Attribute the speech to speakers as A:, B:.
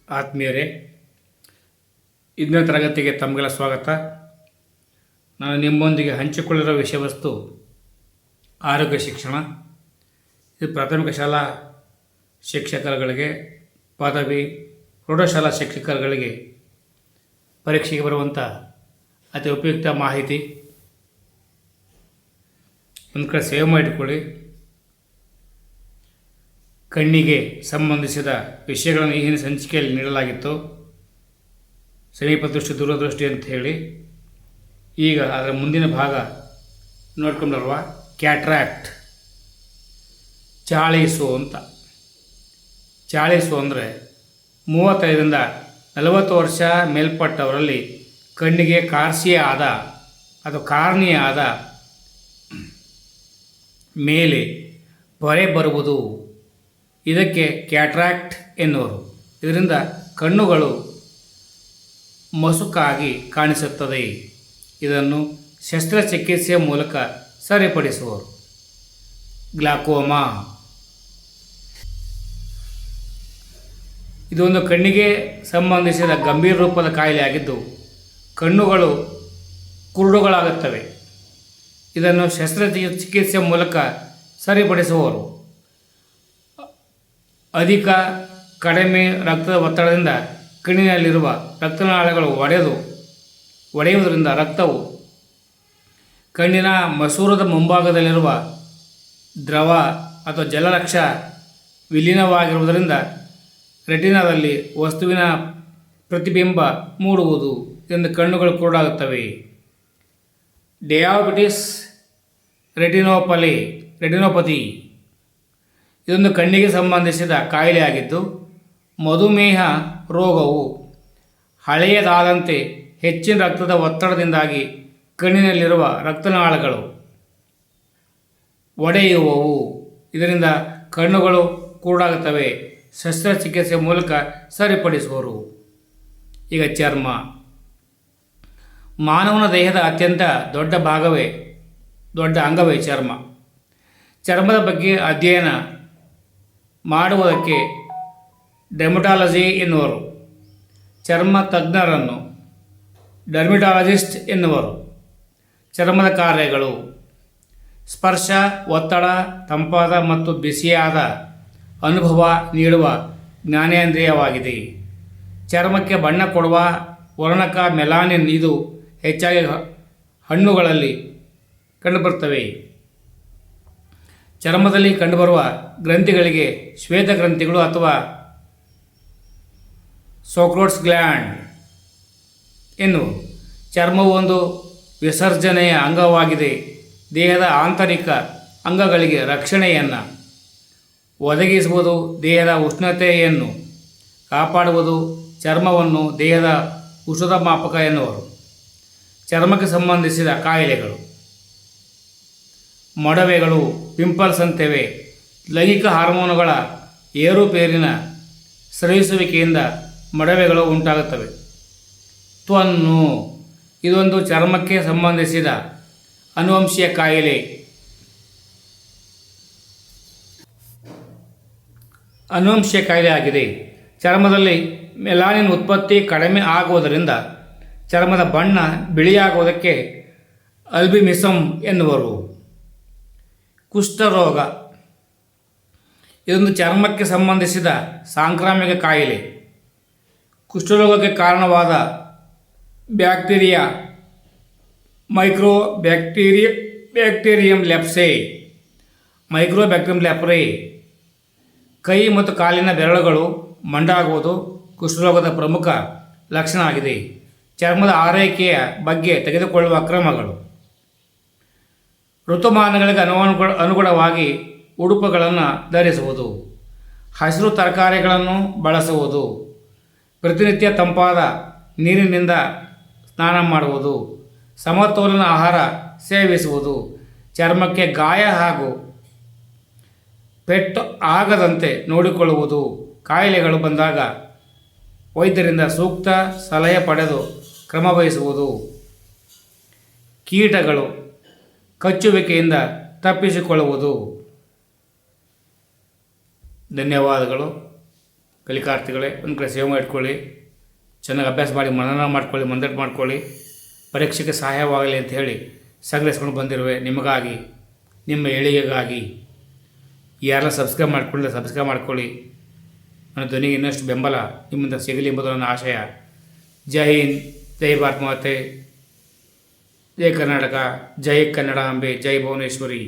A: ಆತ್ಮೀಯರೇ, ಇಂದಿನ ತರಗತಿಗೆ ತಮಗೆಲ್ಲ ಸ್ವಾಗತ. ನಾನು ನಿಮ್ಮೊಂದಿಗೆ ಹಂಚಿಕೊಳ್ಳಿರೋ ವಿಷಯವಸ್ತು ಆರೋಗ್ಯ ಶಿಕ್ಷಣ. ಇದು ಪ್ರಾಥಮಿಕ ಶಾಲಾ ಶಿಕ್ಷಕರುಗಳಿಗೆ, ಪದವಿ ಪ್ರೌಢಶಾಲಾ ಶಿಕ್ಷಕರುಗಳಿಗೆ ಪರೀಕ್ಷೆಗೆ ಬರುವಂಥ ಅತಿ ಉಪಯುಕ್ತ ಮಾಹಿತಿ. ಒಂದು ಕಡೆ ಸೇವ್ ಮಾಡಿಕೊಳ್ಳಿ. ಕಣ್ಣಿಗೆ ಸಂಬಂಧಿಸಿದ ವಿಷಯಗಳನ್ನು ಈಗಿನ ಸಂಚಿಕೆಯಲ್ಲಿ ನೀಡಲಾಗಿತ್ತು. ಸಮೀಪ ದೃಷ್ಟಿ, ದೂರದೃಷ್ಟಿ ಅಂತ ಹೇಳಿ. ಈಗ ಅದರ ಮುಂದಿನ ಭಾಗ ನೋಡ್ಕೊಂಡಲ್ವ, ಕ್ಯಾಟ್ರಾಕ್ಟ್, ಚಾಳೀಸು ಅಂತ. ಚಾಳೀಸು ಅಂದರೆ 35ರಿಂದ 40 ವರ್ಷ ಮೇಲ್ಪಟ್ಟವರಲ್ಲಿ ಕಣ್ಣಿಗೆ ಕಾರ್ನಿಯ ಆದ ಮೇಲೆ ಪೊರೆ ಬರುವುದು. ಇದಕ್ಕೆ ಕ್ಯಾಟ್ರಾಕ್ಟ್ ಎನ್ನುವರು. ಇದರಿಂದ ಕಣ್ಣುಗಳು ಮಸುಕಾಗಿ ಕಾಣಿಸುತ್ತದೆ. ಇದನ್ನು ಶಸ್ತ್ರಚಿಕಿತ್ಸೆಯ ಮೂಲಕ ಸರಿಪಡಿಸುವರು. ಗ್ಲಾಕೋಮಾ, ಇದೊಂದು ಕಣ್ಣಿಗೆ ಸಂಬಂಧಿಸಿದ ಗಂಭೀರ ರೂಪದ ಕಾಯಿಲೆಯಾಗಿದ್ದು ಕಣ್ಣುಗಳು ಕುರುಡುಗಳಾಗುತ್ತವೆ. ಇದನ್ನು ಶಸ್ತ್ರಚಿಕಿತ್ಸೆಯ ಮೂಲಕ ಸರಿಪಡಿಸುವರು. ಅಧಿಕ ಕಡಿಮೆ ರಕ್ತದ ಒತ್ತಡದಿಂದ ಕಣ್ಣಿನಲ್ಲಿರುವ ರಕ್ತನಾಳಗಳು ಒಡೆಯುವುದರಿಂದ ರಕ್ತವು ಕಣ್ಣಿನ ಮಸೂರದ ಮುಂಭಾಗದಲ್ಲಿರುವ ದ್ರವ ಅಥವಾ ಜಲರಕ್ಷ ವಿಲೀನವಾಗಿರುವುದರಿಂದ ರೆಟಿನಾದಲ್ಲಿ ವಸ್ತುವಿನ ಪ್ರತಿಬಿಂಬ ಮೂಡುವುದು. ಇದರಿಂದ ಕಣ್ಣುಗಳು ಕುರುಡಾಗುತ್ತವೆ. ಡಯಾಬಿಟಿಸ್ ರೆಟಿನೋಪತಿ, ಇದೊಂದು ಕಣ್ಣಿಗೆ ಸಂಬಂಧಿಸಿದ ಕಾಯಿಲೆಯಾಗಿದ್ದು ಮಧುಮೇಹ ರೋಗವು ಹಳೆಯದಾದಂತೆ ಹೆಚ್ಚಿನ ರಕ್ತದ ಒತ್ತಡದಿಂದಾಗಿ ಕಣ್ಣಿನಲ್ಲಿರುವ ರಕ್ತನಾಳಗಳು ಒಡೆಯುವವು. ಇದರಿಂದ ಕಣ್ಣುಗಳು ಕುರುಡಾಗುತ್ತವೆ. ಶಸ್ತ್ರಚಿಕಿತ್ಸೆ ಮೂಲಕ ಸರಿಪಡಿಸುವರು. ಈಗ ಚರ್ಮ. ಮಾನವನ ದೇಹದ ಅತ್ಯಂತ ದೊಡ್ಡ ಅಂಗವೇ ಚರ್ಮ. ಚರ್ಮದ ಬಗ್ಗೆ ಅಧ್ಯಯನ ಮಾಡುವುದಕ್ಕೆ ಡೆರ್ಮಟಾಲಜಿ ಎನ್ನುವರು. ಚರ್ಮ ತಜ್ಞರನ್ನು ಡರ್ಮಿಟಾಲಜಿಸ್ಟ್ ಎನ್ನುವರು. ಚರ್ಮದ ಕಾರ್ಯಗಳು: ಸ್ಪರ್ಶ, ಒತ್ತಡ, ತಂಪಾದ ಮತ್ತು ಬಿಸಿಯಾದ ಅನುಭವ ನೀಡುವ ಜ್ಞಾನೇಂದ್ರಿಯವಾಗಿದೆ. ಚರ್ಮಕ್ಕೆ ಬಣ್ಣ ಕೊಡುವ ವರ್ಣಕ ಮೆಲಾನಿನ್. ಇದು ಹೆಚ್ಚಾಗಿ ಹಣ್ಣುಗಳಲ್ಲಿ ಕಂಡುಬರುತ್ತವೆ. ಚರ್ಮದಲ್ಲಿ ಕಂಡುಬರುವ ಗ್ರಂಥಿಗಳಿಗೆ ಶ್ವೇತ ಗ್ರಂಥಿಗಳು ಅಥವಾ ಸೋಕ್ರೋಟ್ಸ್ ಗ್ಲ್ಯಾಂಡ್ ಎನ್ನುವರು. ಚರ್ಮವು ಒಂದು ವಿಸರ್ಜನೆಯ ಅಂಗವಾಗಿದೆ. ದೇಹದ ಆಂತರಿಕ ಅಂಗಗಳಿಗೆ ರಕ್ಷಣೆಯನ್ನು ಒದಗಿಸುವುದು, ದೇಹದ ಉಷ್ಣತೆಯನ್ನು ಕಾಪಾಡುವುದು. ಚರ್ಮವನ್ನು ದೇಹದ ಉಷ್ಣತಾ ಮಾಪಕ ಎನ್ನುವರು. ಚರ್ಮಕ್ಕೆ ಸಂಬಂಧಿಸಿದ ಕಾಯಿಲೆಗಳು: ಮೊಡವೆಗಳು, ಪಿಂಪಲ್ಸ್ ಅಂತೆವೆ. ಲೈಂಗಿಕ ಹಾರ್ಮೋನುಗಳ ಏರುಪೇರಿನ ಸ್ರವಿಸುವಿಕೆಯಿಂದ ಮೊಡವೆಗಳು ಉಂಟಾಗುತ್ತವೆ. ತ್ವನ್ನು, ಇದೊಂದು ಚರ್ಮಕ್ಕೆ ಸಂಬಂಧಿಸಿದ ಅನುವಂಶೀಯ ಕಾಯಿಲೆ. ಆಗಿದೆ. ಚರ್ಮದಲ್ಲಿ ಮೆಲಾನಿನ್ ಉತ್ಪತ್ತಿ ಕಡಿಮೆ ಆಗುವುದರಿಂದ ಚರ್ಮದ ಬಣ್ಣ ಬಿಳಿಯಾಗುವುದಕ್ಕೆ ಅಲ್ಬಿನಿಸಮ್ ಎನ್ನುವರು. ಕುಷ್ಠರೋಗ, ಇದೊಂದು ಚರ್ಮಕ್ಕೆ ಸಂಬಂಧಿಸಿದ ಸಾಂಕ್ರಾಮಿಕ ಕಾಯಿಲೆ. ಕುಷ್ಠರೋಗಕ್ಕೆ ಕಾರಣವಾದ ಬ್ಯಾಕ್ಟೀರಿಯಾ ಮೈಕ್ರೋಬ್ಯಾಕ್ಟೀರಿಯಂ ಲೆಪ್ರೆ. ಕೈ ಮತ್ತು ಕಾಲಿನ ಬೆರಳುಗಳು ಮಂಡಾಗುವುದು ಕುಷ್ಠರೋಗದ ಪ್ರಮುಖ ಲಕ್ಷಣ ಆಗಿದೆ. ಚರ್ಮದ ಆರೈಕೆಯ ಬಗ್ಗೆ ತೆಗೆದುಕೊಳ್ಳುವ ಕ್ರಮಗಳು: ಋತುಮಾನಗಳಿಗೆ ಅನುಗುಣವಾಗಿ ಉಡುಪುಗಳನ್ನು ಧರಿಸುವುದು, ಹಸಿರು ತರಕಾರಿಗಳನ್ನು ಬಳಸುವುದು, ಪ್ರತಿನಿತ್ಯ ತಂಪಾದ ನೀರಿನಿಂದ ಸ್ನಾನ ಮಾಡುವುದು, ಸಮತೋಲನ ಆಹಾರ ಸೇವಿಸುವುದು, ಚರ್ಮಕ್ಕೆ ಗಾಯ ಹಾಗೂ ಪೆಟ್ಟು ಆಗದಂತೆ ನೋಡಿಕೊಳ್ಳುವುದು. ಕಾಯಿಲೆಗಳು ಬಂದಾಗ ವೈದ್ಯರಿಂದ ಸೂಕ್ತ ಸಲಹೆ ಪಡೆದು ಕ್ರಮ ವಹಿಸುವುದು. ಕೀಟಗಳು ಕಚ್ಚುವಿಕೆಯಿಂದ ತಪ್ಪಿಸಿಕೊಳ್ಳುವುದು. ಧನ್ಯವಾದಗಳು. ಕಲಿಕಾರ್ಥಿಗಳೇ ಒಂದು ಕಡೆ ಸೇವೆ ಇಟ್ಕೊಳ್ಳಿ, ಚೆನ್ನಾಗಿ ಅಭ್ಯಾಸ ಮಾಡಿ ಮನನ ಮಾಡ್ಕೊಳ್ಳಿ, ಮಂದಟ್ಟು ಮಾಡ್ಕೊಳ್ಳಿ, ಪರೀಕ್ಷೆಗೆ ಸಹಾಯವಾಗಲಿ ಅಂತ ಹೇಳಿ ಸಂಗ್ರಹಿಸ್ಕೊಂಡು ಬಂದಿರುವೆ ನಿಮಗಾಗಿ, ನಿಮ್ಮ ಏಳಿಗೆಗಾಗಿ. ಯಾರೆಲ್ಲ ಸಬ್ಸ್ಕ್ರೈಬ್ ಮಾಡ್ಕೊಳ್ಳಿ. ನನ್ನ ಧ್ವನಿಗೆ ಇನ್ನಷ್ಟು ಬೆಂಬಲ ನಿಮ್ಮಿಂದ ಸಿಗಲಿ ಎಂಬುದು ನನ್ನ ಆಶಯ. ಜೈ ಹಿಂದ್, ಜೈ ಭಾರತ್ ಮಾತೆ, ಜೈ ಕರ್ನಾಟಕ, ಜೈ ಕನ್ನಡಾಂಬೆ, ಜೈ ಭುವನೇಶ್ವರಿ.